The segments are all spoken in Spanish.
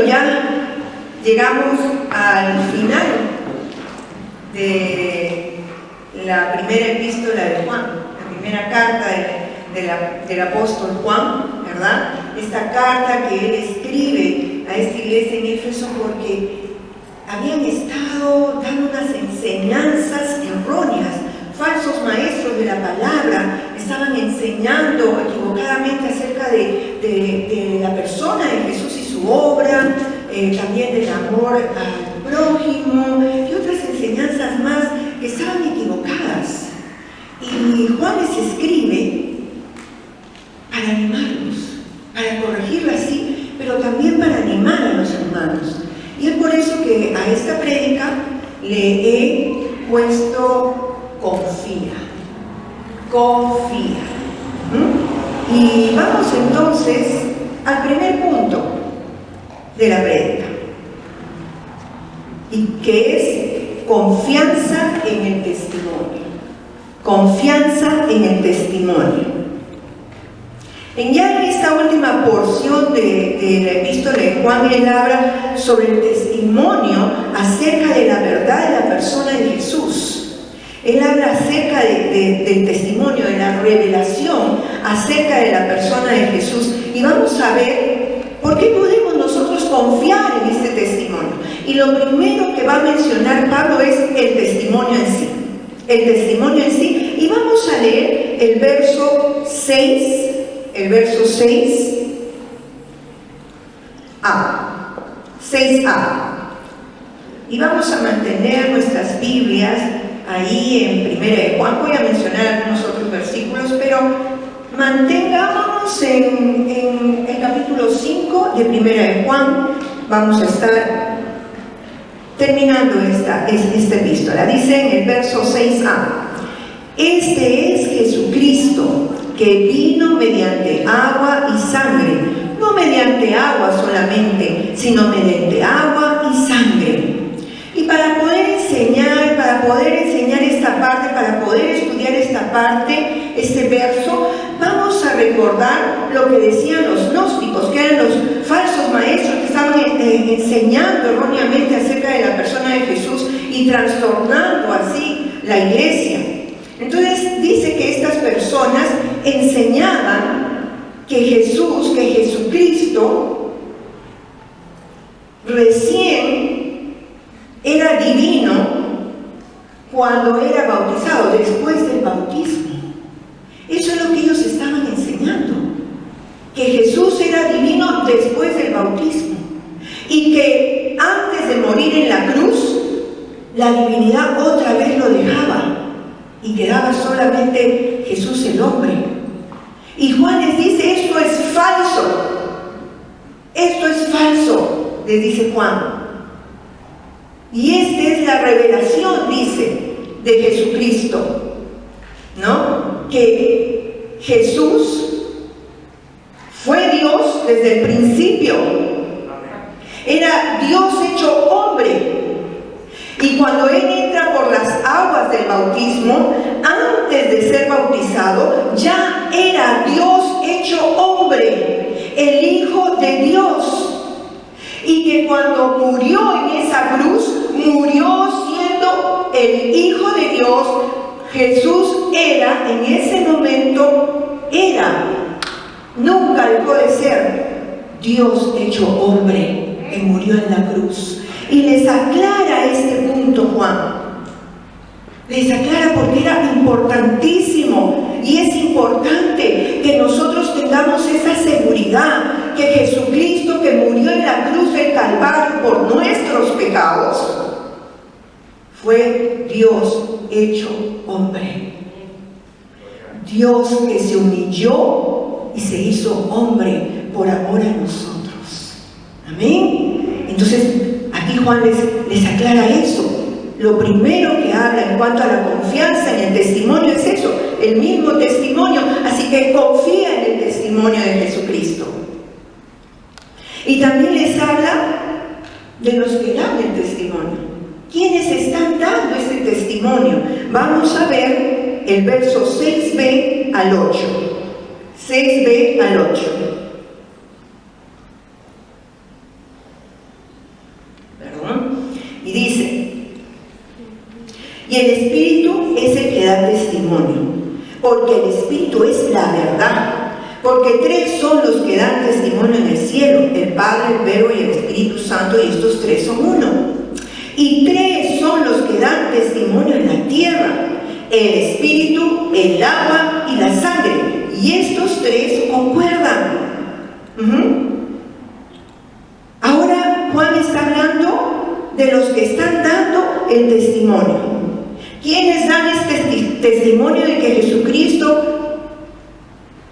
ya llegamos al final de la primera epístola de Juan, la primera carta del apóstol Juan, ¿verdad? Esta carta que él escribe a esta iglesia en Éfeso porque habían estado dando unas enseñanzas erróneas. Falsos maestros de la palabra estaban enseñando equivocadamente acerca de la persona de Jesús y su obra, también del amor al prójimo y otras enseñanzas más que estaban equivocadas. Y Juan les escribe para animarlos, para corregirlas, sí, pero también para animar a los hermanos. Y es por eso que a esta prédica le he puesto confía. Y vamos entonces al primer punto de la prédica, y que es confianza en el testimonio. Confianza en el testimonio. Ya en esta última porción de la epístola de Juan, él habla sobre el testimonio acerca de la verdad de la persona de Jesús. Él habla acerca del testimonio, de la revelación acerca de la persona de Jesús. Y vamos a ver por qué podemos nosotros confiar en este testimonio. Y lo primero que va a mencionar Pablo es el testimonio en sí. El testimonio en sí. Y vamos a leer el verso 6. El verso 6a. Y vamos a mantener nuestras Biblias ahí en Primera de Juan. Voy a mencionar algunos otros versículos, pero mantengámonos en el capítulo 5 de Primera de Juan. Vamos a estar terminando esta epístola. Dice en el verso 6a: Este es Jesucristo, que vino mediante agua y sangre, no mediante agua solamente, sino mediante agua y sangre. Y para poder enseñar esta parte, para poder estudiar esta parte, este verso, vamos a recordar lo que decían los gnósticos, que eran los falsos maestros que estaban enseñando erróneamente acerca de la persona de Jesús y trastornando así la iglesia. Entonces dice que estas personas enseñaban que Jesucristo recién era divino cuando era bautizado, después del bautismo. Eso es lo que ellos estaban enseñando, que Jesús era divino después del bautismo y que antes de morir en la cruz, la divinidad otra vez lo dejaba y quedaba solamente Jesús el hombre. Y Juan les dice: esto es falso, les dice Juan. Y esta es la revelación, dice, de Jesucristo, ¿no? Que Jesús fue Dios desde el principio. Era Dios hecho hombre. Y cuando Él entra por las aguas del bautismo, antes de ser bautizado, ya era Dios hecho hombre, el Hijo de Dios. Y que cuando murió en esa cruz, murió siendo el Hijo de Dios. Jesús era, en ese momento, nunca dejó de ser Dios hecho hombre, que murió en la cruz. Y les aclara este punto Juan. Les aclara porque era importantísimo. Y es importante que nosotros tengamos esa seguridad que Jesucristo, que murió en la cruz del Calvario por nuestros pecados, fue Dios hecho hombre. Dios que se humilló y se hizo hombre por amor a nosotros. Amén. Entonces, aquí Juan les aclara eso. Lo primero que habla en cuanto a la confianza en el testimonio es eso, el mismo testimonio. Así que confía en el testimonio de Jesucristo. Y también les habla de los que dan el testimonio. ¿Quiénes están dando ese testimonio? Vamos a ver el verso 6b al 8. 6b al 8. Y el Espíritu es el que da testimonio, porque el Espíritu es la verdad. Porque tres son los que dan testimonio en el cielo: el Padre, el Verbo y el Espíritu Santo, y estos tres son uno. Y tres son los que dan testimonio en la tierra: el Espíritu, el agua y la sangre. Y estos tres concuerdan. Ahora Juan está hablando de los que están dando el testimonio. ¿Quiénes dan este testimonio de que Jesucristo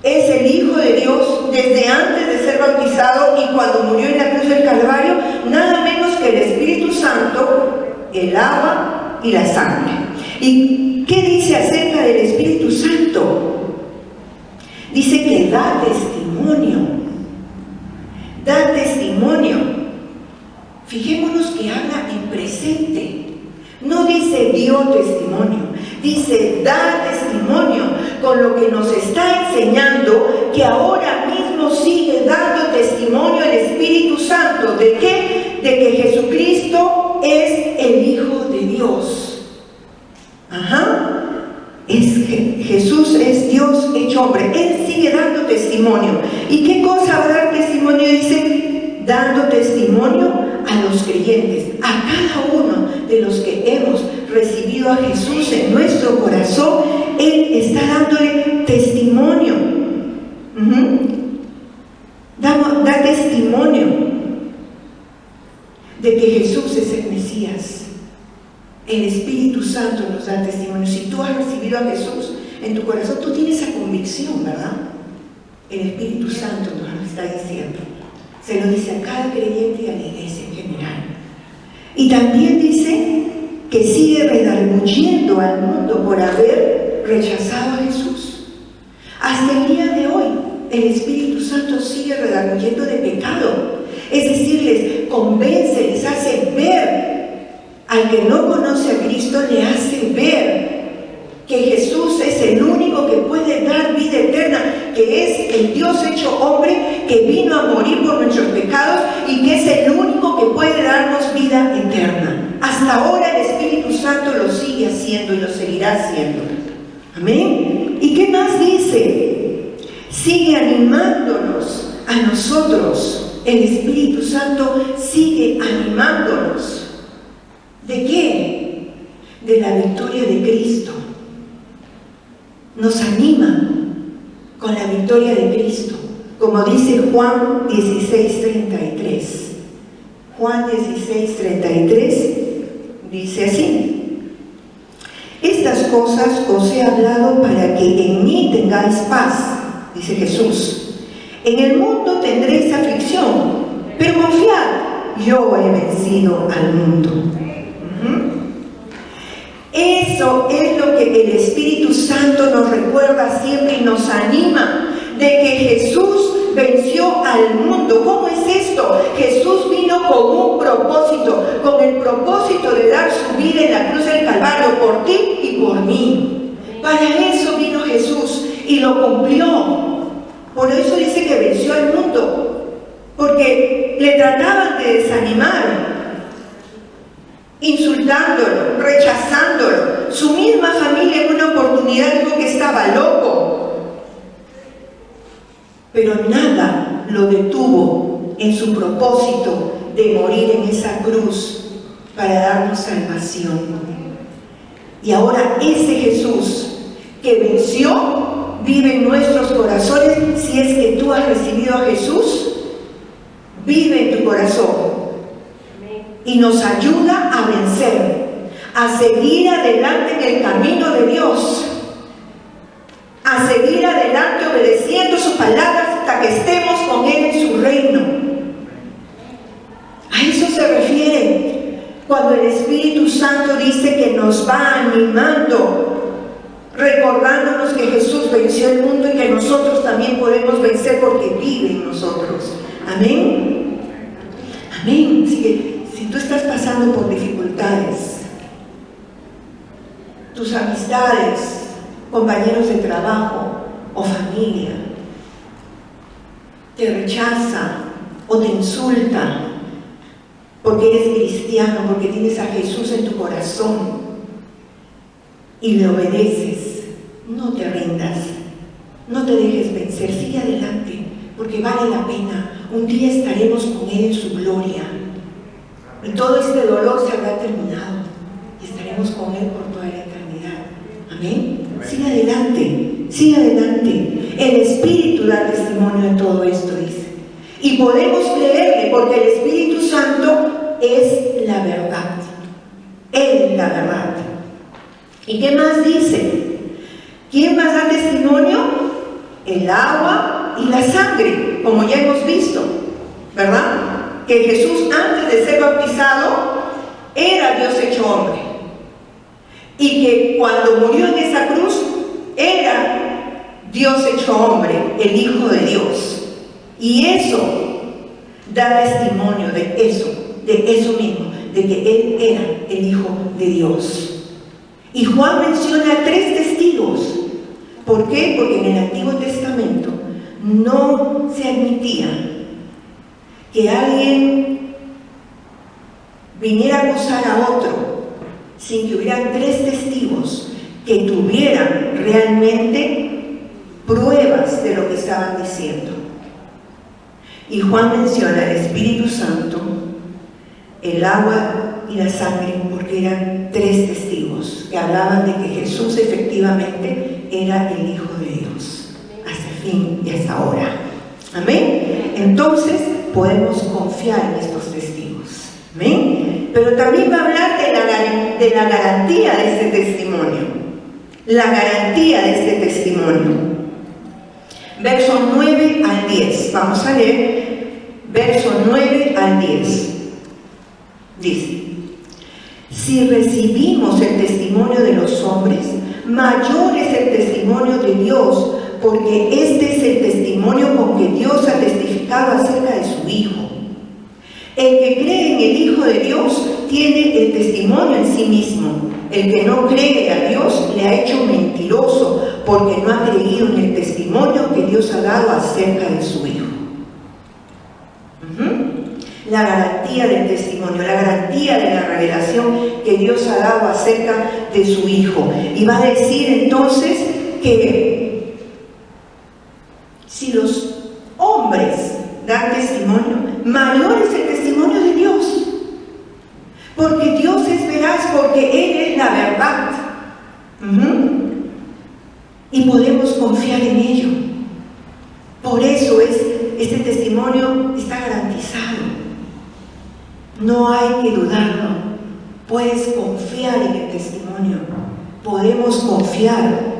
es el Hijo de Dios desde antes de ser bautizado y cuando murió en la cruz del Calvario? Nada menos que el Espíritu Santo, el agua y la sangre. ¿Y qué dice acerca del Espíritu Santo? Dice que da testimonio. Da testimonio. Fijémonos que habla en presente. No dice dio testimonio, dice da testimonio, con lo que nos está enseñando que ahora mismo sigue dando testimonio el Espíritu Santo. ¿De qué? De que Jesucristo es el Hijo de Dios. Jesús es Dios hecho hombre. Él sigue dando testimonio. ¿Y qué cosa va a dar testimonio? Dice, dando testimonio a los creyentes, a cada uno de los que hemos recibido a Jesús en nuestro corazón. Él está dándole testimonio. Da testimonio de que Jesús es el Mesías. El Espíritu Santo nos da testimonio. Si tú has recibido a Jesús en tu corazón, tú tienes esa convicción, ¿verdad? El Espíritu Santo nos está diciendo. Se lo dice a cada creyente y a la iglesia en general. Y también dice que sigue redarguyendo al mundo por haber rechazado a Jesús. Hasta el día de hoy, el Espíritu Santo sigue redarguyendo de pecado. Es decir, les convence, les hace ver. Al que no conoce a Cristo, le hace ver que Jesús es el único que puede dar vida eterna, que es el Dios hecho hombre, que vino a morir por nuestros pecados y que es el único que puede darnos vida eterna. Hasta ahora el Espíritu Santo lo sigue haciendo y lo seguirá haciendo. Amén. ¿Y qué más dice? Sigue animándonos a nosotros. El Espíritu Santo sigue animándonos. ¿De qué? De la victoria de Cristo. Nos anima con la victoria de Cristo, como dice Juan 16:33. Juan 16:33 dice así: estas cosas os he hablado para que en mí tengáis paz, dice Jesús. En el mundo tendréis aflicción, pero confiad, yo he vencido al mundo. Eso es lo que el Espíritu Santo nos recuerda siempre y nos anima, de que Jesús venció al mundo. ¿Cómo es esto? Jesús vino con un propósito, con el propósito de dar su vida en la cruz del Calvario por ti y por mí. Para eso vino Jesús y lo cumplió. Por eso dice que venció al mundo, porque le trataban de desanimar, insultándolo, rechazándolo. Su misma familia en una oportunidad dijo que estaba loco, pero nada lo detuvo en su propósito de morir en esa cruz para darnos salvación. Y ahora ese Jesús que venció vive en nuestros corazones. Si es que tú has recibido a Jesús, vive en tu corazón y nos ayuda a vencer, a seguir adelante en el camino de Dios, a seguir adelante obedeciendo sus palabras hasta que estemos con Él en su reino. A eso se refiere cuando el Espíritu Santo dice que nos va animando, recordándonos que Jesús venció el mundo y que nosotros también podemos vencer porque vive en nosotros. Amén. Amén. Así que si tú estás pasando por dificultades, tus amistades, compañeros de trabajo o familia te rechazan o te insultan porque eres cristiano, porque tienes a Jesús en tu corazón, y le obedeces, no te rindas, no te dejes vencer, sigue adelante, porque vale la pena. Un día estaremos con Él en su gloria y todo este dolor se habrá terminado y estaremos con Él por toda la eternidad. Amén. Sigue adelante, sigue adelante. El Espíritu da testimonio de todo esto, dice. Y podemos creerle porque el Espíritu Santo es la verdad. Él es la verdad. ¿Y qué más dice? ¿Quién más da testimonio? El agua y la sangre, como ya hemos visto, ¿verdad? Que Jesús, antes de ser bautizado, era Dios hecho hombre. Y que cuando murió en esa cruz, era Dios hecho hombre, el Hijo de Dios. Y eso da testimonio de eso mismo, de que Él era el Hijo de Dios. Y Juan menciona 3 testigos. ¿Por qué? Porque en el Antiguo Testamento no se admitía que alguien viniera a acusar a otro sin que hubieran 3 testigos que tuvieran realmente pruebas de lo que estaban diciendo. Y Juan menciona el Espíritu Santo, el agua y la sangre, porque eran 3 testigos que hablaban de que Jesús efectivamente era el Hijo de Dios, hasta el fin y hasta ahora. Amén. Entonces podemos confiar en estos testigos. Amén. Pero también va a hablar de la garantía de este testimonio. La garantía de este testimonio. Versos 9 al 10. Vamos a leer versos 9 al 10. Dice: si recibimos el testimonio de los hombres, mayor es el testimonio de Dios, porque este es el testimonio con que Dios ha testificado acerca de su Hijo. El que cree en el Hijo de Dios tiene el testimonio en sí mismo. El que no cree a Dios le ha hecho mentiroso, porque no ha creído en el testimonio que Dios ha dado acerca de su Hijo. La garantía del testimonio, la garantía de la revelación que Dios ha dado acerca de su Hijo. Y va a decir entonces que si los hombres dan testimonio, mayor es el testimonio de Dios. Porque Dios es veraz, porque Él es la verdad. Y podemos confiar en ello. Por eso este testimonio está garantizado. No hay que dudarlo. Puedes confiar en el testimonio. Podemos confiar.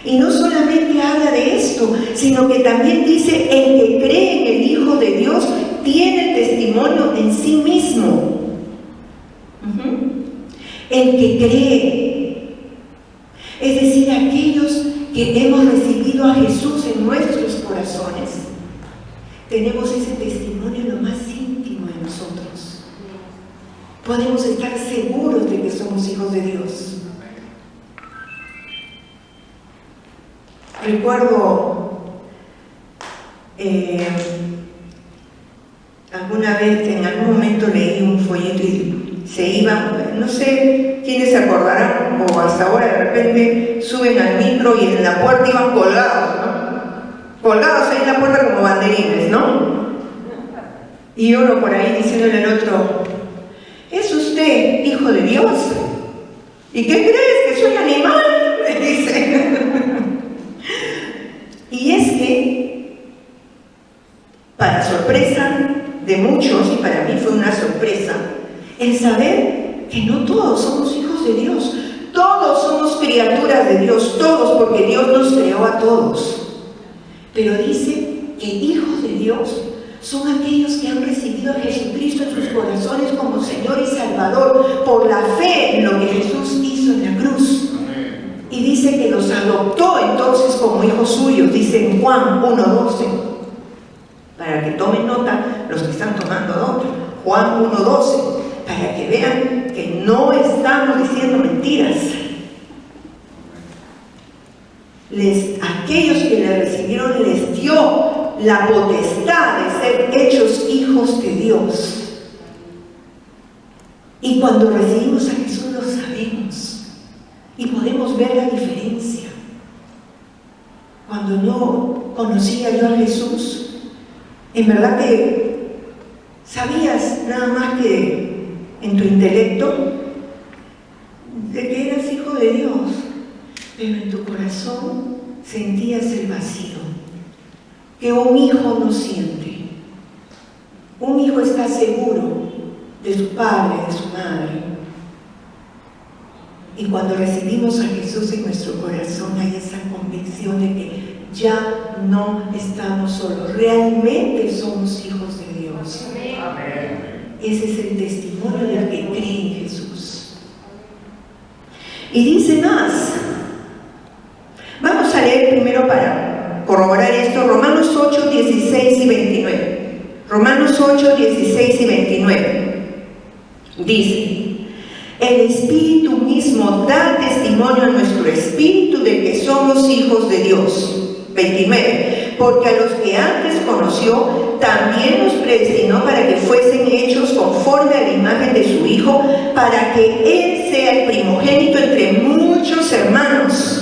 Y no solamente habla de esto, sino que también dice: el que cree en el Hijo de Dios tiene el testimonio en sí mismo. El que cree, es decir, aquellos que hemos recibido a Jesús en nuestros corazones, tenemos ese testimonio en lo más íntimo de nosotros. Podemos estar seguros de que somos hijos de Dios. Recuerdo alguna vez, en algún momento leí un folleto y se iban, no sé quiénes se acordarán, o hasta ahora de repente suben al micro y en la puerta iban colgados, ¿no? Colgados ahí en la puerta como banderines, ¿no? Y uno por ahí diciéndole al otro: ¿es usted hijo de Dios? ¿Y qué crees? ¿Que soy animal? Le dice. Y es que, para sorpresa de muchos, y para mí fue una sorpresa, el saber que no todos somos hijos de Dios. Todos somos criaturas de Dios, todos, porque Dios nos creó a todos. Pero dice que hijos de Dios son aquellos que han recibido a Jesucristo en sus corazones como Señor y Salvador por la fe en lo que Jesús hizo en la cruz. Y dice que los adoptó entonces como hijos suyos, dice en Juan 1:12. Para que tomen nota los que están tomando nota. Juan 1:12. Para que vean que no estamos diciendo mentiras. Aquellos que le recibieron les dio la potestad de ser hechos hijos de Dios. Y cuando recibimos a Jesús lo sabemos. Y podemos ver la diferencia. Cuando no conocía yo a Jesús, en verdad que sabías nada más que en tu intelecto de que eras hijo de Dios, pero en tu corazón sentías el vacío que un hijo no siente. Un hijo está seguro de su padre, de su madre. Y cuando recibimos a Jesús en nuestro corazón hay esa convicción de que ya no estamos solos, realmente somos hijos de Dios. Amén. Ese es el testimonio del que cree en Jesús. Y dice más. Vamos a leer primero para corroborar esto, Romanos 8, 16 y 29. Romanos 8, 16 y 29. Dice: el Espíritu mismo da testimonio a nuestro espíritu de que somos hijos de Dios. 29. Porque a los que antes conoció, también los predestinó para que fuesen hechos conforme a la imagen de su Hijo, para que Él sea el primogénito entre muchos hermanos.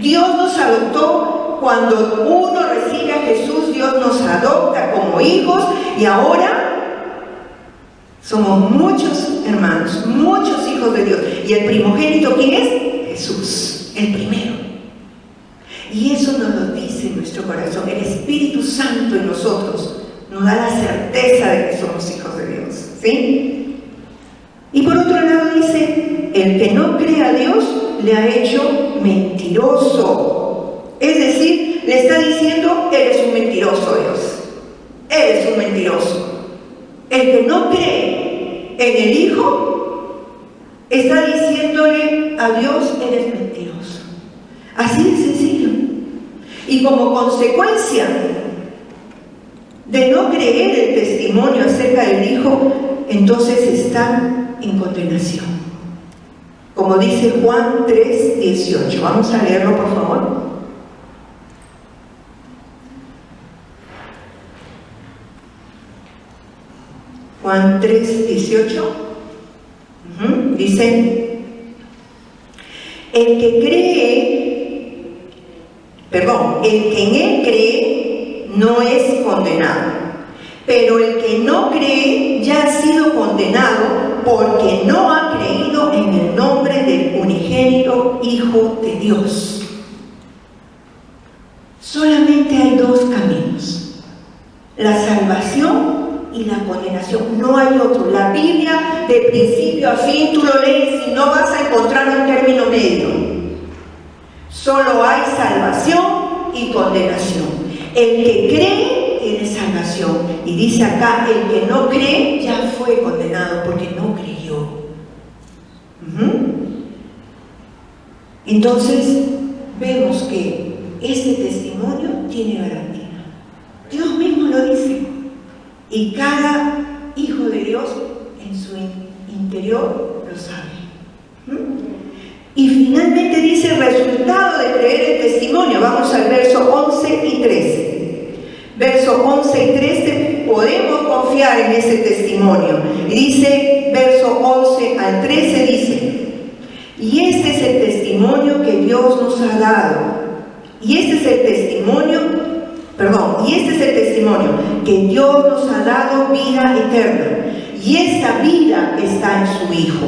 Dios nos adoptó. Cuando uno recibe a Jesús, Dios nos adopta como hijos, y ahora somos muchos hermanos, muchos hijos de Dios. ¿Y el primogénito quién es? Jesús, el primero. Y eso nos lo dice nuestro corazón. El Espíritu Santo en nosotros nos da la certeza de que somos hijos de Dios, ¿sí? Y por otro lado dice: el que no cree a Dios le ha hecho mentiroso. Es decir, le está diciendo: eres un mentiroso, Dios. Eres un mentiroso. El que no cree en el Hijo está diciéndole a Dios: eres mentiroso. Así de sencillo. Y como consecuencia de no creer el testimonio acerca del Hijo, entonces están en condenación. Como dice Juan 3, 18. Vamos a leerlo, por favor. Juan 3, 18. Dice: el que en Él cree no es condenado, pero el que no cree ya ha sido condenado porque no ha creído en el nombre del unigénito Hijo de Dios. Solamente hay dos caminos: la salvación y la condenación. No hay otro. La Biblia, de principio a fin, tú lo lees y no vas a encontrar un término medio. Solo hay salvación y condenación. El que cree tiene salvación. Y dice acá: el que no cree ya fue condenado porque no creyó. Entonces vemos que este testimonio tiene garantía. Dios mismo lo dice. Y cada hijo de Dios en su interior lo sabe. Y finalmente dice: el resultado de creer el testimonio. Vamos al verso 11 y 13. Verso 11 y 13, podemos confiar en ese testimonio. Y dice, verso 11 al 13 dice: y este es el testimonio que Dios nos ha dado. Y este es el testimonio que Dios nos ha dado, vida eterna. Y esta vida está en su Hijo.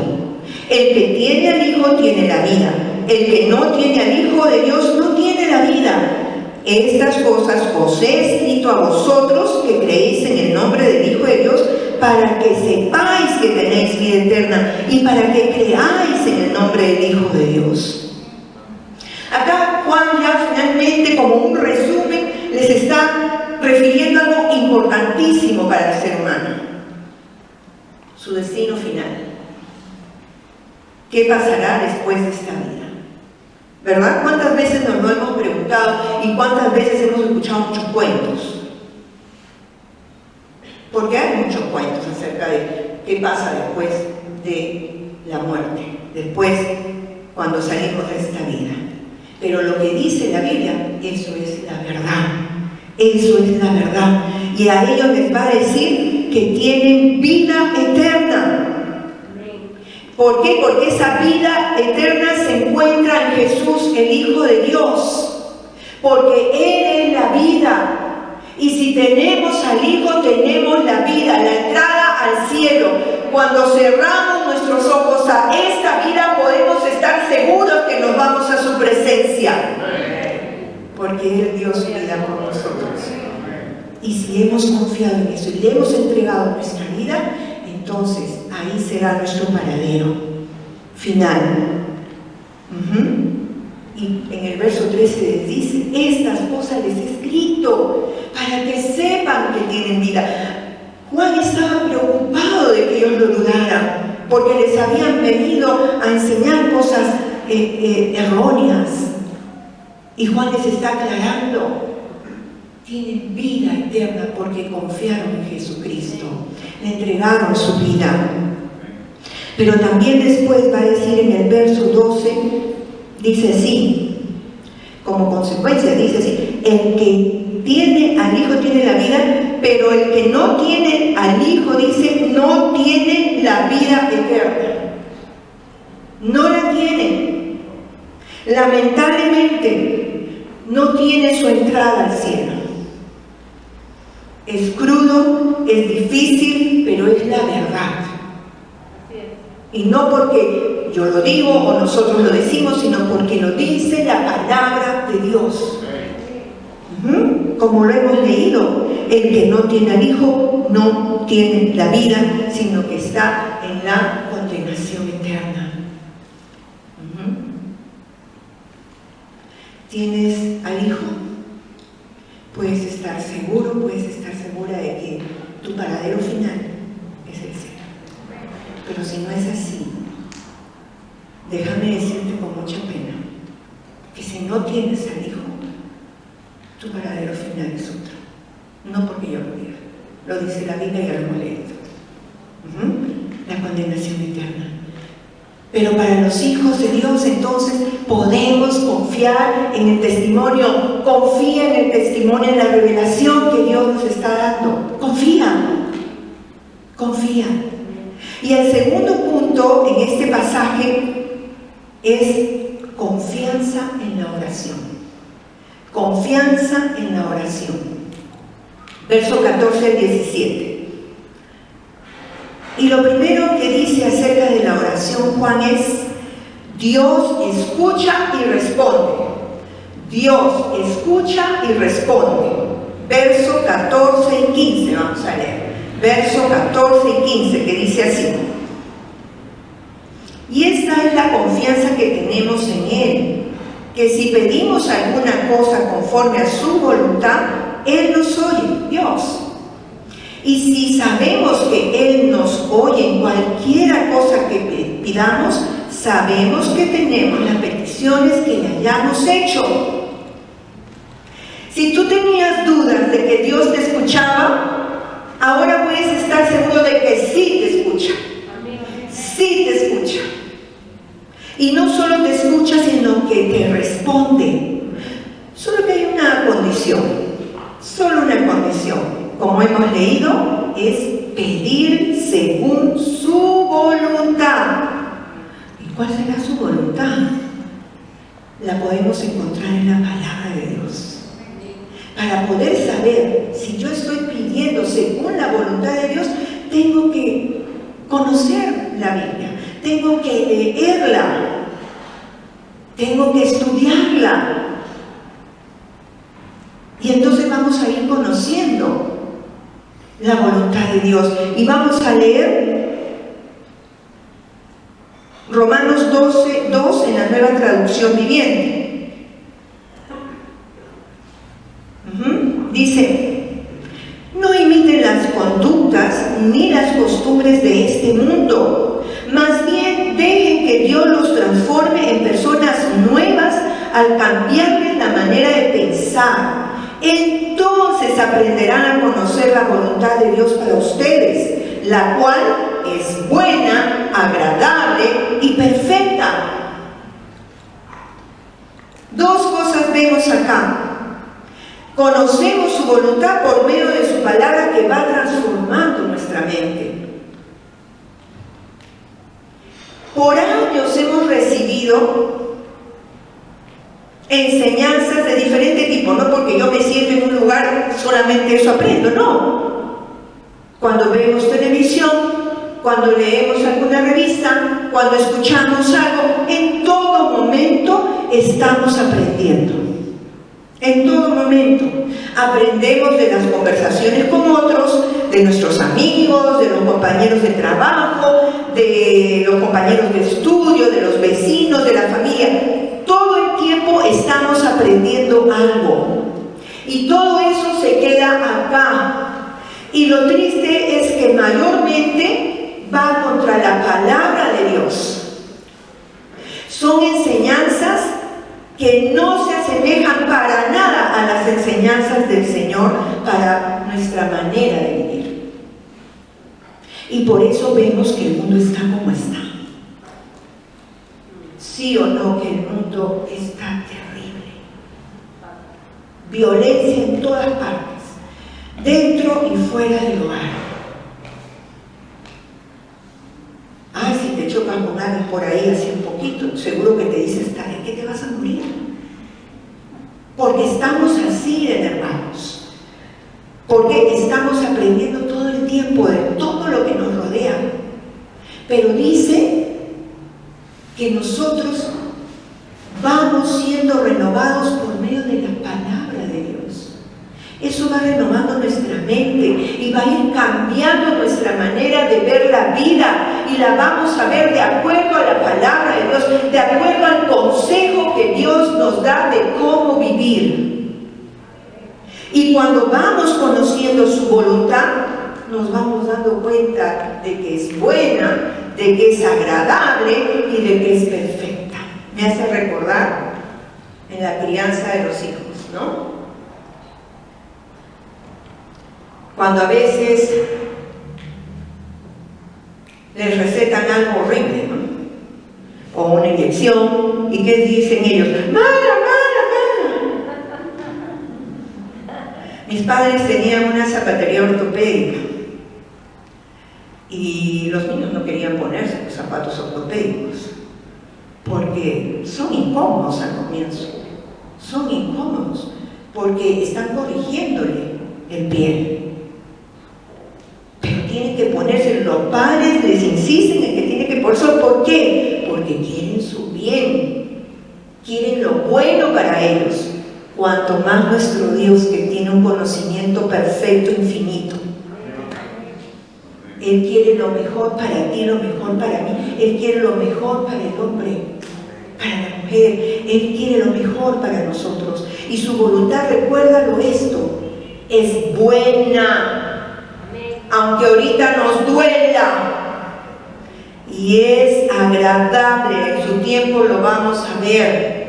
El que tiene al Hijo tiene la vida. El que no tiene al Hijo de Dios no tiene la vida. Estas cosas os he escrito a vosotros que creéis en el nombre del Hijo de Dios, para que sepáis que tenéis vida eterna y para que creáis en el nombre del Hijo de Dios. Acá Juan ya finalmente, como un resumen, les está refiriendo a algo importantísimo para el ser humano: su destino final. ¿Qué pasará después de esta vida? ¿Verdad? ¿Cuántas veces nos lo hemos preguntado y cuántas veces hemos escuchado muchos cuentos? Porque hay muchos cuentos acerca de qué pasa después de la muerte, después cuando salimos de esta vida. Pero lo que dice la Biblia, eso es la verdad. Eso es la verdad. Y a ellos les va a decir que tienen vida eterna. ¿Por qué? Porque esa vida eterna se encuentra en Jesús, el Hijo de Dios. Porque Él es la vida. Y si tenemos al Hijo, tenemos la vida, la entrada al cielo. Cuando cerramos nuestros ojos a esta vida, podemos estar seguros que nos vamos a su presencia. Porque Él dio su vida por nosotros. Y si hemos confiado en eso y le hemos entregado nuestra vida, entonces ahí será nuestro paradero final. Y en el verso 13 dice: estas cosas les he escrito para que sepan que tienen vida. Juan estaba preocupado de que ellos lo dudaran, porque les habían venido a enseñar cosas erróneas. Y Juan les está aclarando: tienen vida eterna porque confiaron en Jesucristo, le entregaron su vida. Pero también después va a decir en el verso 12, dice así, como consecuencia, dice así: el que tiene al Hijo tiene la vida, pero el que no tiene al Hijo, dice, no tiene la vida eterna. No la tiene. Lamentablemente, no tiene su entrada al cielo. Es crudo, es difícil, pero es la verdad. Y no porque yo lo digo o nosotros lo decimos, sino porque lo dice la palabra de Dios. Como lo hemos leído, el que no tiene al Hijo no tiene la vida, sino que está en la condenación eterna. ¿Tienes al Hijo? Puedes estar seguro, puedes estar segura de que tu paradero final es el cielo. Pero si no es así, déjame decirte con mucha pena que si no tienes al Hijo, tu paradero final es otro. No porque yo lo diga, lo dice la Biblia y ya lo hemos leído. La condenación eterna. Pero para los hijos de Dios, entonces, podemos confiar en el testimonio. Confía en el testimonio, en la revelación que Dios nos está dando. Confía. Confía. Y el segundo punto en este pasaje es confianza en la oración. Confianza en la oración. Verso 14 al 17. Y lo primero que dice acerca de la oración Juan es: Dios escucha y responde. Dios escucha y responde. Verso 14 y 15, vamos a leer. Verso 14 y 15, que dice así: y esta es la confianza que tenemos en Él, que si pedimos alguna cosa conforme a su voluntad, Él nos oye, Dios. Y si sabemos que Él nos oye en cualquiera cosa que pidamos, sabemos que tenemos las peticiones que le hayamos hecho. Si tú tenías dudas de que Dios te escuchaba, ahora puedes estar seguro de que sí te escucha. Sí te escucha. Y no solo te escucha, sino que te responde. Solo que hay una condición. Solo una condición. Como hemos leído, es pedir según su voluntad. ¿Y cuál será su voluntad? La podemos encontrar en la palabra de Dios. Para poder saber si yo estoy pidiendo según la voluntad de Dios, tengo que conocer la Biblia, tengo que leerla, tengo que estudiarla. Y entonces vamos a ir conociendo la voluntad de Dios. Y vamos a leer Romanos 12:2 en la Nueva Traducción Viviente. Dice: no imiten las conductas ni las costumbres de este mundo, más bien dejen que Dios los transforme en personas nuevas al cambiarles la manera de pensar. Entonces aprenderán a conocer la voluntad de Dios para ustedes, la cual es buena, agradable y perfecta. Dos cosas vemos acá. Conocemos su voluntad por medio de su palabra, que va transformando nuestra mente. Por años hemos recibido enseñanzas de diferente tipo, no porque yo me siento en un lugar solamente eso aprendo, no. Cuando vemos televisión, cuando leemos alguna revista, cuando escuchamos algo, en todo momento estamos aprendiendo. En todo momento aprendemos de las conversaciones con otros, de nuestros amigos, de los compañeros de trabajo, de los compañeros de estudio, de los vecinos, de la familia. Todo el tiempo estamos aprendiendo algo. Y todo eso se queda acá. Y lo triste es que mayormente va contra la palabra de Dios. Son enseñanzas que no se asemejan para nada a las enseñanzas del Señor para nuestra manera de vivir. Y por eso vemos que el mundo está como está. Sí o no que el mundo está terrible. Violencia en todas partes, dentro y fuera del hogar. Ay, si te chocas con alguien por ahí hace un poquito, seguro que te dice, ¿de qué te vas a morir? Porque estamos así, hermanos. Porque estamos aprendiendo todo el tiempo de todo lo que nos rodea. Pero dice que nosotros vamos siendo renovados por medio de la palabra de Dios. Eso va renovando nuestra mente y va a ir cambiando nuestra manera de ver la vida, y la vamos a ver de acuerdo a la palabra de Dios, de acuerdo al consejo que Dios nos da de cómo vivir. Y cuando vamos conociendo su voluntad, nos vamos dando cuenta de que es buena, de que es agradable y de que es perfecta. Me hace recordar en la crianza de los hijos, ¿no? Cuando a veces les recetan algo horrible, ¿no? O una inyección, ¿y qué dicen ellos? ¡Mala, mala, mala! Mis padres tenían una zapatería ortopédica y los niños no querían ponerse los zapatos ortopédicos porque son incómodos al comienzo. Son incómodos porque están corrigiéndole el pie. Pero tienen que ponerse, los padres les insisten en que tienen que ponerse. ¿Por qué? Porque quieren su bien, quieren lo bueno para ellos. Cuanto más nuestro Dios, que tiene un conocimiento perfecto, infinito. Él quiere lo mejor para ti, lo mejor para mí. Él quiere lo mejor para el hombre, para la mujer. Él quiere lo mejor para nosotros. Y su voluntad, recuérdalo esto, es buena. Aunque ahorita nos duela, y es agradable, en su tiempo lo vamos a ver,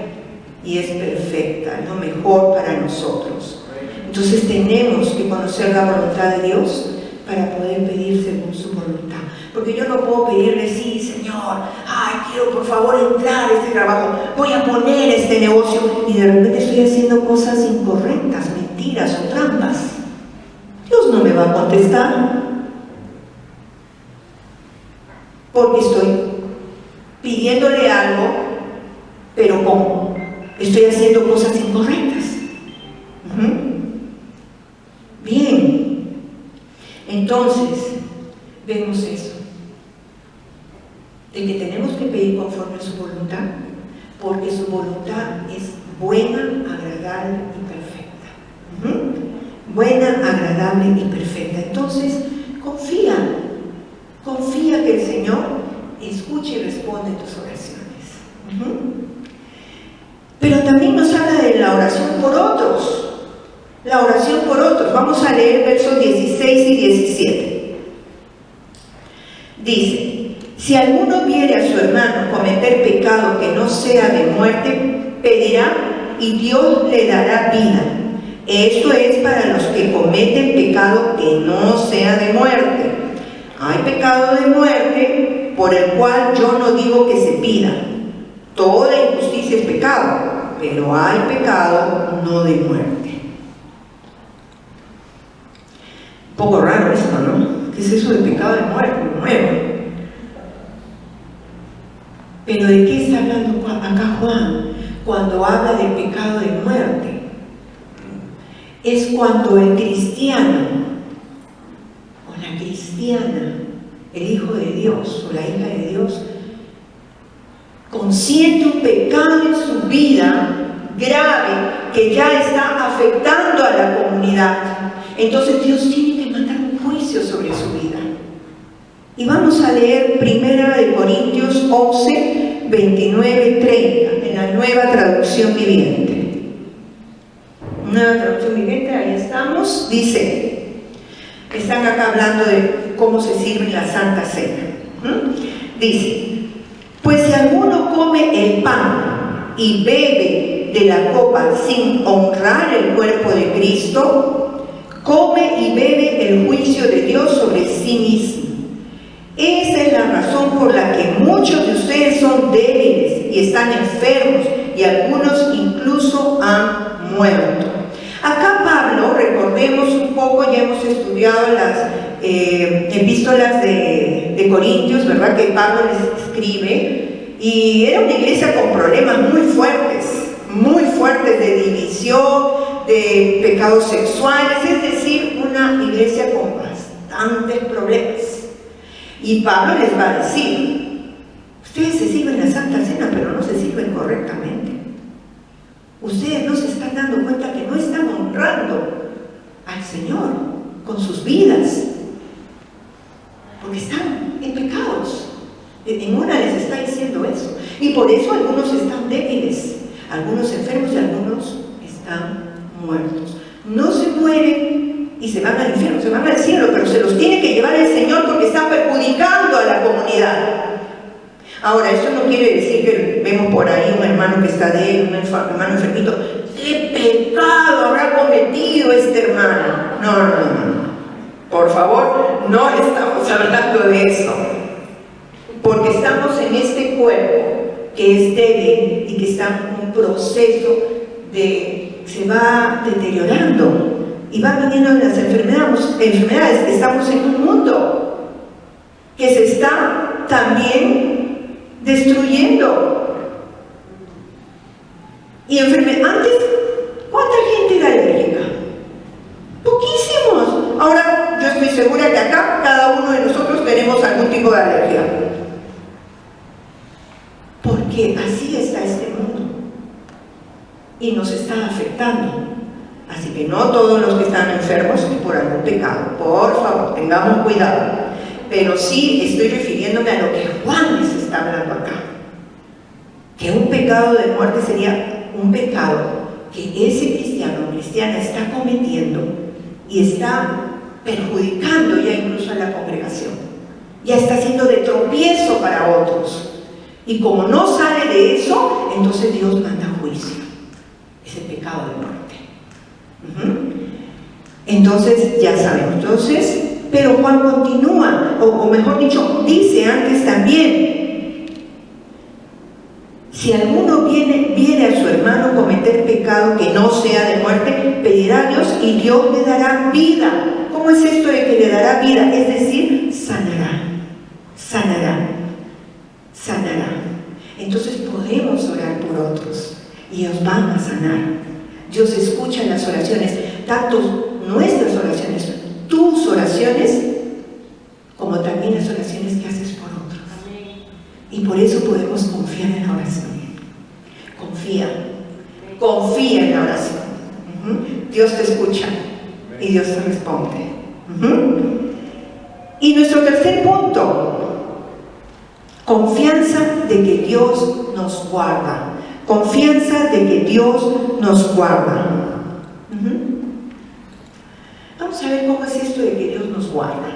y es perfecta, lo mejor para nosotros. Entonces tenemos que conocer la voluntad de Dios para poder pedir según su voluntad. Porque yo no puedo pedirle, sí, Señor, ay, quiero por favor entrar a este trabajo, voy a poner este negocio, y de repente estoy haciendo cosas incorrectas, mentiras o trampas. Dios no me va a contestar, porque estoy pidiéndole algo, pero ¿cómo? Estoy haciendo cosas incorrectas. Bien, entonces vemos eso, de que tenemos que pedir conforme a su voluntad, porque su voluntad es buena, agradable y perfecta. Buena, agradable y perfecta. Entonces, confía que el Señor escuche y responde tus oraciones. Pero también nos habla de la oración por otros. La oración por otros. Vamos a leer versos 16 y 17. Dice: si alguno viere a su hermano cometer pecado que no sea de muerte, pedirá y Dios le dará vida. Esto es para los que cometen pecado que no sea de muerte. Hay pecado de muerte, por el cual yo no digo que se pida. Toda injusticia es pecado, pero hay pecado no de muerte. Un poco raro esto, ¿no? ¿Qué es eso de pecado de muerte? Nuevo. Pero ¿de qué está hablando acá Juan? Cuando habla del pecado de muerte. Es cuando el cristiano o la cristiana, el hijo de Dios o la hija de Dios, consiente un pecado en su vida grave que ya está afectando a la comunidad. Entonces Dios tiene que mandar un juicio sobre su vida. Y vamos a leer 1 Corintios 11, 29, 30 en la Nueva Traducción Viviente. Nueva Traducción Viviente, ahí estamos. Dice, están acá hablando de cómo se sirve la Santa Cena. Dice, pues si alguno come el pan y bebe de la copa sin honrar el cuerpo de Cristo, come y bebe el juicio de Dios sobre sí mismo. Esa es la razón por la que muchos de ustedes son débiles y están enfermos, y algunos incluso han muerto. Acá Pablo, recordemos un poco, ya hemos estudiado las epístolas de Corintios, ¿verdad? Que Pablo les escribe, y era una iglesia con problemas muy fuertes de división, de pecados sexuales, es decir, una iglesia con bastantes problemas. Y Pablo les va a decir, ustedes se sirven la Santa Cena, pero no se sirven correctamente. Ustedes no se están dando cuenta que no están honrando al Señor con sus vidas, porque están en pecados. En una les está diciendo eso. Y por eso algunos están débiles, algunos enfermos y algunos están muertos. No se mueren y se van al infierno, se van al cielo, pero se los tiene que llevar el Señor porque están perjudicando a la comunidad. Ahora, esto no quiere decir que vemos por ahí un hermano que está débil, un hermano enfermito. ¿Qué pecado habrá cometido este hermano? No. Por favor, no estamos hablando de eso. Porque estamos en este cuerpo que es débil y que está en un proceso se va deteriorando. Y van viniendo las enfermedades. Estamos en un mundo que se está también destruyendo. Y antes, ¿cuánta gente era alérgica? Poquísimos. Ahora, yo estoy segura que acá cada uno de nosotros tenemos algún tipo de alergia. Porque así está este mundo. Y nos está afectando. Así que no todos los que están enfermos es por algún pecado. Por favor, tengamos cuidado. Pero sí estoy refiriéndome a lo que Juan les está hablando acá. Que un pecado de muerte sería un pecado que ese cristiano o cristiana está cometiendo y está perjudicando ya incluso a la congregación. Ya está siendo de tropiezo para otros. Y como no sale de eso, entonces Dios manda juicio. Ese pecado de muerte. Entonces ya sabemos. Pero Juan continúa, o mejor dicho, dice antes también: si alguno viene a su hermano cometer pecado que no sea de muerte, pedirá a Dios y Dios le dará vida. ¿Cómo es esto de que le dará vida? Es decir, sanará. Entonces podemos orar por otros y ellos van a sanar. Dios escucha las oraciones, tanto nuestras oraciones, tus oraciones, como también las oraciones que haces por otros. Y por eso podemos confiar en la oración. Confía en la oración. Dios te escucha y Dios te responde. Y nuestro tercer punto: confianza de que Dios nos guarda. Confianza de que Dios nos guarda. Vamos a ver cómo es esto de que Dios nos guarda.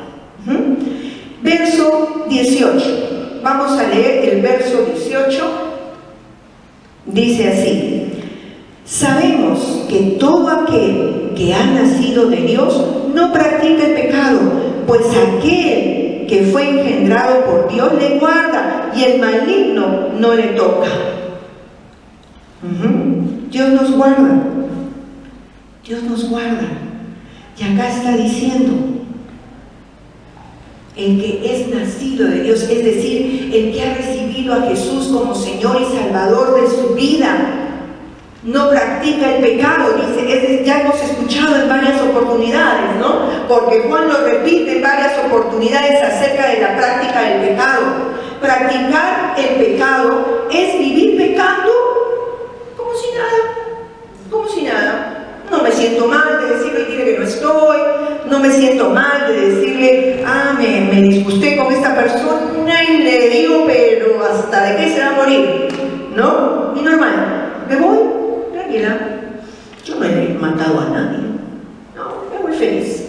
Verso 18. Vamos a leer el verso 18. Dice así: sabemos que todo aquel que ha nacido de Dios no practica el pecado, pues aquel que fue engendrado por Dios le guarda y el maligno no le toca. Dios nos guarda. Y acá está diciendo: el que es nacido de Dios, es decir, el que ha recibido a Jesús como Señor y Salvador de su vida, no practica el pecado, dice, ya hemos escuchado en varias oportunidades, ¿no? Porque Juan lo repite en varias oportunidades acerca de la práctica del pecado. Practicar el pecado es vivir pecando como si nada, como si nada. No me siento mal de decirle, dile que no estoy, no me siento mal de decirle, me disgusté con esta persona y le digo, pero ¿hasta de qué se va a morir? ¿No? Y normal, me voy, tranquila, yo no he matado a nadie, no, me voy feliz.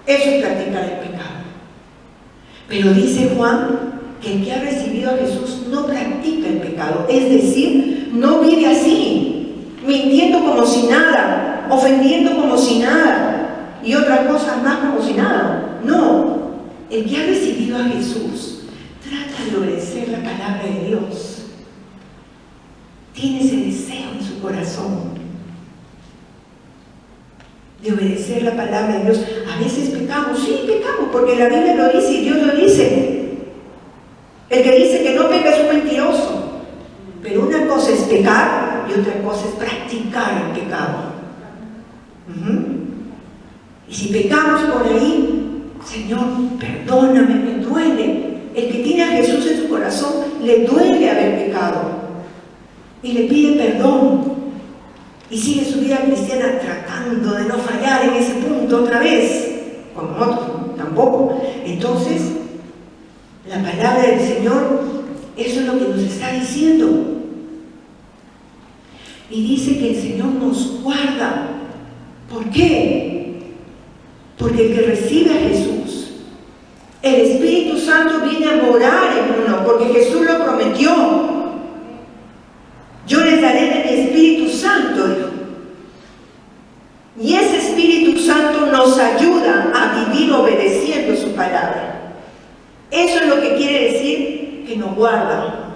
Eso es practicar el pecado. Pero dice Juan que el que ha recibido a Jesús no practica el pecado, es decir, no vive así, mintiendo como si nada, ofendiendo como si nada y otras cosas más como si nada. No, el que ha recibido a Jesús trata de obedecer la palabra de Dios, tiene ese deseo en su corazón de obedecer la palabra de Dios. A veces pecamos, sí pecamos, porque la Biblia lo dice y Dios lo dice. El que dice que no peca es un mentiroso. Pero una cosa es pecar y otra cosa es practicar el pecado. Y si pecamos por ahí, Señor, perdóname, me duele. El que tiene a Jesús en su corazón le duele haber pecado y le pide perdón y sigue su vida cristiana tratando de no fallar en ese punto otra vez, como otros tampoco. Entonces, la palabra del Señor, eso es lo que nos está diciendo. Y dice que el Señor nos guarda. ¿Por qué? Porque el que recibe a Jesús, el Espíritu Santo viene a morar en uno, porque Jesús lo prometió. Yo les daré de mi Espíritu Santo, dijo. Y ese Espíritu Santo nos ayuda a vivir obedeciendo su palabra. Eso es lo que quiere decir que nos guarda,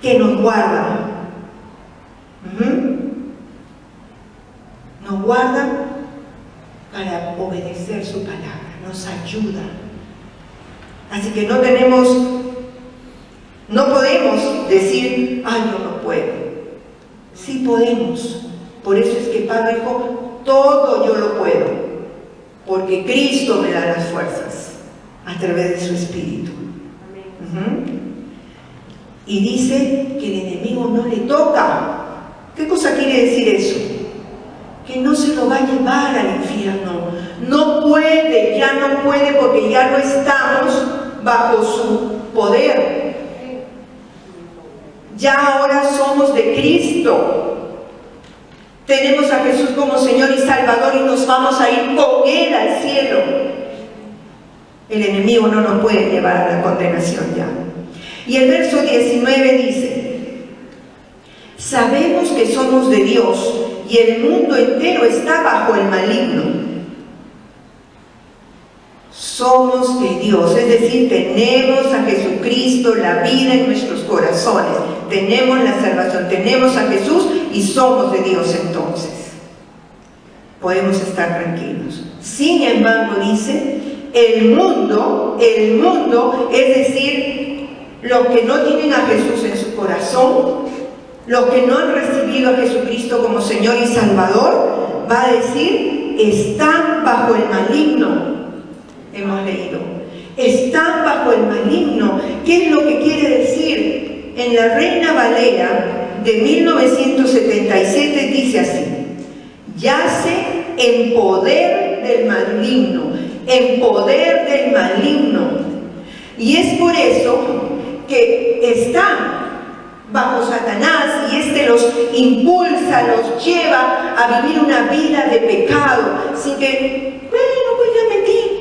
que nos guarda. Nos guarda para obedecer su palabra, nos ayuda. Así que no podemos decir, yo no puedo. Sí podemos. Por eso es que Pablo dijo, todo yo lo puedo, porque Cristo me da las fuerzas a través de su Espíritu. Y dice que el enemigo no le toca. ¿Qué cosa quiere decir eso? Que no se lo va a llevar al infierno. No puede, ya no puede, porque ya no estamos bajo su poder. Ya ahora somos de Cristo. Tenemos a Jesús como Señor y Salvador y nos vamos a ir con Él al cielo. El enemigo no nos puede llevar a la condenación ya. Y el verso 19 dice, sabemos que somos de Dios y el mundo entero está bajo el maligno. Somos de Dios, es decir, tenemos a Jesucristo, la vida en nuestros corazones, tenemos la salvación, tenemos a Jesús y somos de Dios. Entonces podemos estar tranquilos. Sin embargo, dice, el mundo, es decir, los que no tienen a Jesús en su corazón, los que no han recibido a Jesucristo como Señor y Salvador, va a decir, están bajo el maligno. Hemos leído, están bajo el maligno. ¿Qué es lo que quiere decir? En la Reina Valera de 1977 dice así, yace en poder del maligno, en poder del maligno. Y es por eso que están bajo Satanás y este los impulsa, los lleva a vivir una vida de pecado, sin que, bueno, pues ya mentí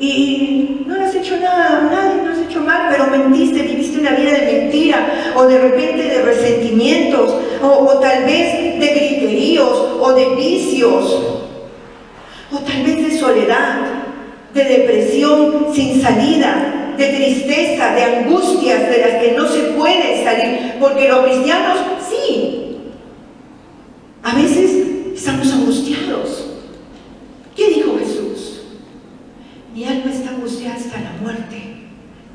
y no le has hecho nada, nadie no has hecho mal, pero mentiste, viviste una vida de mentira, o de repente de resentimientos, o tal vez de griteríos, o de vicios, o tal vez de soledad, de depresión sin salida, de tristeza, de angustias de las que no se puede salir, porque los cristianos sí, a veces estamos angustiados. ¿Qué dijo Jesús? Mi alma está angustiada hasta la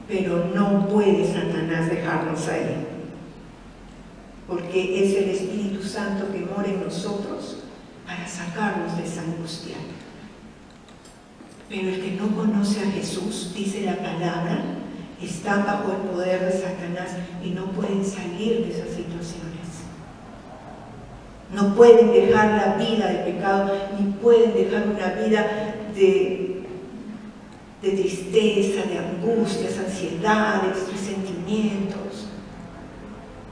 pero no puede Satanás dejarnos ahí, porque es el Espíritu Santo que mora en nosotros para sacarnos de esa angustia. Pero el que no conoce a Jesús, dice la palabra, está bajo el poder de Satanás y no pueden salir de esas situaciones. No pueden dejar la vida de pecado, ni pueden dejar una vida de tristeza, de angustias, ansiedades, resentimientos.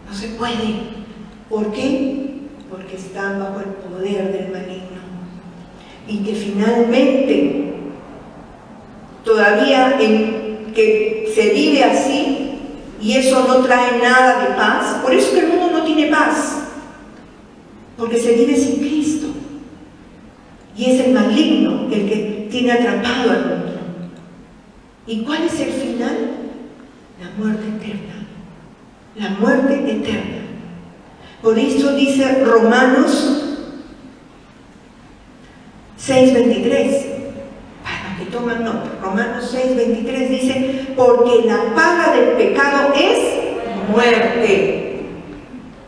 No se puede. ¿Por qué? Porque están bajo el poder del maligno. Y que finalmente, todavía que se vive así, y eso no trae nada de paz. Por eso que el mundo no tiene paz, porque se vive sin Cristo, y es el maligno el que tiene atrapado al mundo. ¿Y cuál es el final? La muerte eterna. La muerte eterna. Por eso dice Romanos 6:23. Para que toman nota, Romanos 6:23 dice: porque la paga del pecado es muerte.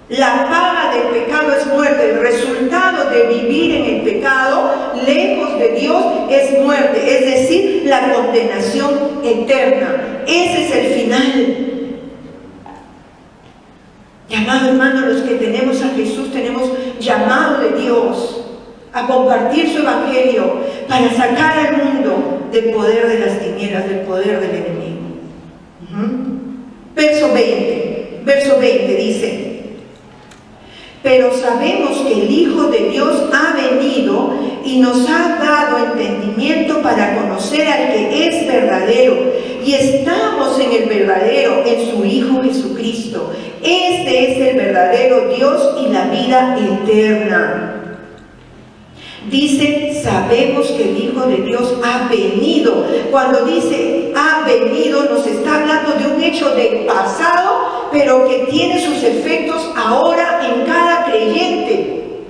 La paga del pecado es muerte. El resultado de vivir en el pecado, lejos de Dios, es muerte. Es decir, la condenación eterna. Ese es el final. Y amado hermano, los que tenemos a Jesús, tenemos llamado de Dios a compartir su evangelio para sacar al mundo del poder de las tinieblas, del poder del enemigo. Verso 20 dice: pero sabemos que el Hijo de Dios ha venido y nos ha dado entendimiento para conocer al que es verdadero. Y estamos en el verdadero, en su Hijo Jesucristo. Este es el verdadero Dios y la vida eterna. Dice, sabemos que el Hijo de Dios ha venido. Cuando dice ha venido, nos está hablando de un hecho del pasado, pero que tiene sus efectos ahora en cada creyente.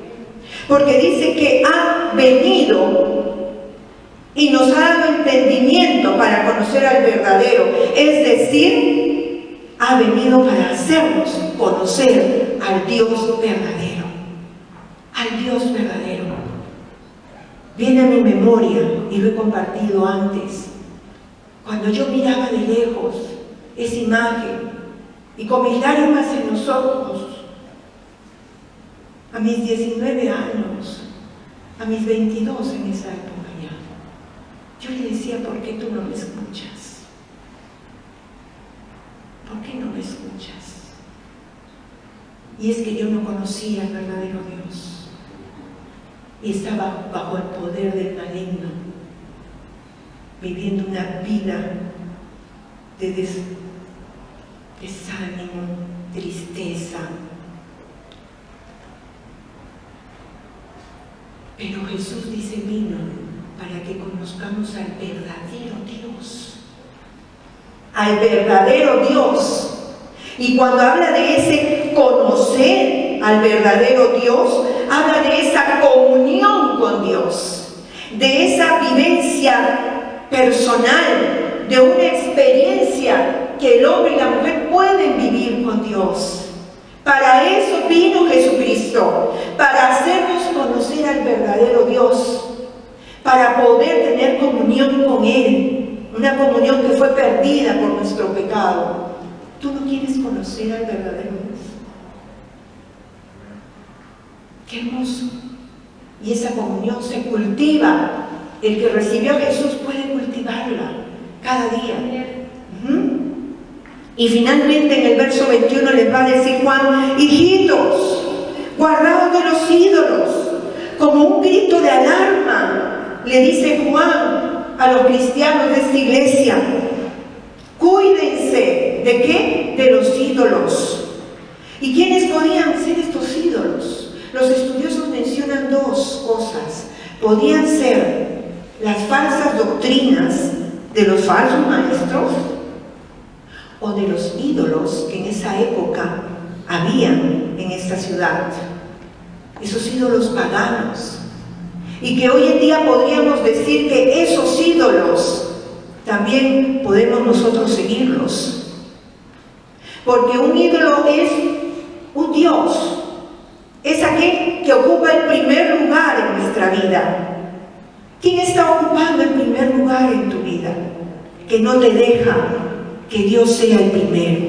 Porque dice que ha venido y nos ha dado entendimiento para conocer al verdadero. Es decir, ha venido para hacernos conocer al Dios verdadero. Al Dios verdadero. Viene a mi memoria, y lo he compartido antes, cuando yo miraba de lejos esa imagen y con mis lágrimas en los ojos, a mis 19 años, a mis 22 en esa época ya, yo le decía: ¿por qué tú no me escuchas? ¿Por qué no me escuchas? Y es que yo no conocía al verdadero Dios. Y estaba bajo el poder del maligno, viviendo una vida de desánimo, tristeza. Pero Jesús dice: vino para que conozcamos al verdadero Dios. Al verdadero Dios. Y cuando habla de ese conocer al verdadero Dios, habla de esa comunión con Dios, de esa vivencia personal, de una experiencia que el hombre y la mujer pueden vivir con Dios. Para eso vino Jesucristo, para hacernos conocer al verdadero Dios, para poder tener comunión con Él, una comunión que fue perdida por nuestro pecado. ¿Tú no quieres conocer al verdadero Dios? ¡Qué hermoso! Y esa comunión se cultiva. El que recibió a Jesús puede cultivarla cada día. Y finalmente en el verso 21 les va a decir Juan: hijitos, guardaos de los ídolos. Como un grito de alarma le dice Juan a los cristianos de esta iglesia: cuídense. ¿De qué? De los ídolos. ¿Y quiénes podían ser estos ídolos? Los estudiosos mencionan dos cosas. Podían ser las falsas doctrinas de los falsos maestros, o de los ídolos que en esa época habían en esta ciudad. Esos ídolos paganos. Y que hoy en día podríamos decir que esos ídolos también podemos nosotros seguirlos. Porque un ídolo es un Dios, es aquel que ocupa el primer lugar en nuestra vida. ¿Quién está ocupando el primer lugar en tu vida? Que no te deja que Dios sea el primero.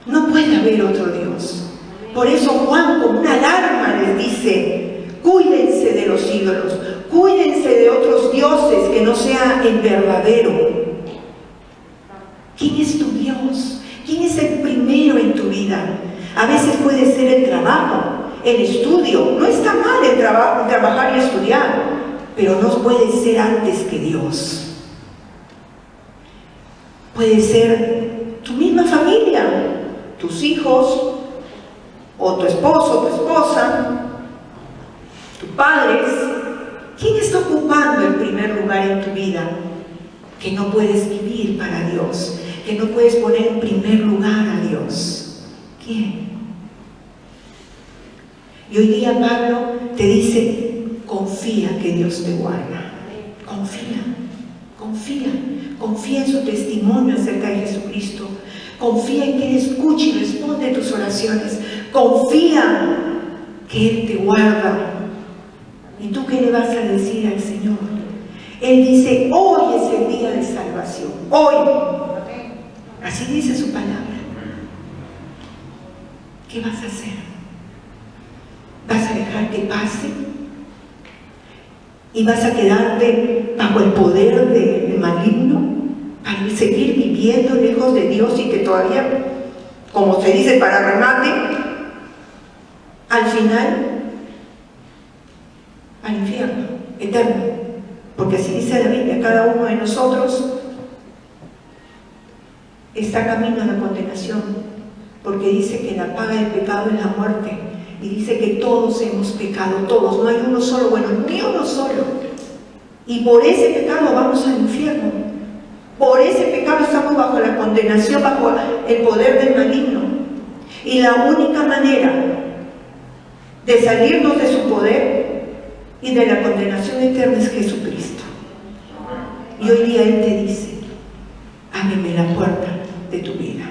No puede haber otro Dios. Por eso Juan, como una alarma, les dice: cuídense de los ídolos, cuídense de otros dioses que no sea el verdadero. ¿Quién es tu Dios? ¿Quién es el primero en tu vida? A veces puede ser el trabajo, el estudio. No está mal el trabajar y estudiar, pero no puede ser antes que Dios. Puede ser tu misma familia, tus hijos, o tu esposo, tu esposa, tus padres. ¿Quién está ocupando el primer lugar en tu vida? Que no puedes vivir para Dios, que no puedes poner en primer lugar a Dios. ¿Quién? Y hoy día Pablo te dice: confía que Dios te guarda. Confía en su testimonio acerca de Jesucristo. Confía en que Él escuche y responde tus oraciones. Confía que Él te guarda. ¿Y tú qué le vas a decir al Señor? Él dice: hoy es el día de salvación. Hoy. Así dice su palabra. ¿Qué vas a hacer? ¿Vas a dejar que pase? ¿Y vas a quedarte bajo el poder del maligno para seguir viviendo lejos de Dios y que todavía, como se dice para remate, al final, al infierno eterno? Porque así dice la Biblia: cada uno de nosotros está camino a la condenación, porque dice que la paga del pecado es la muerte, y dice que todos hemos pecado, todos, no hay uno solo bueno, ni uno solo, y por ese pecado vamos al infierno. Por ese pecado estamos bajo la condenación, bajo el poder del maligno, y la única manera de salirnos de su poder y de la condenación eterna es Jesucristo. Y hoy día Él te dice: ábreme la puerta de tu vida.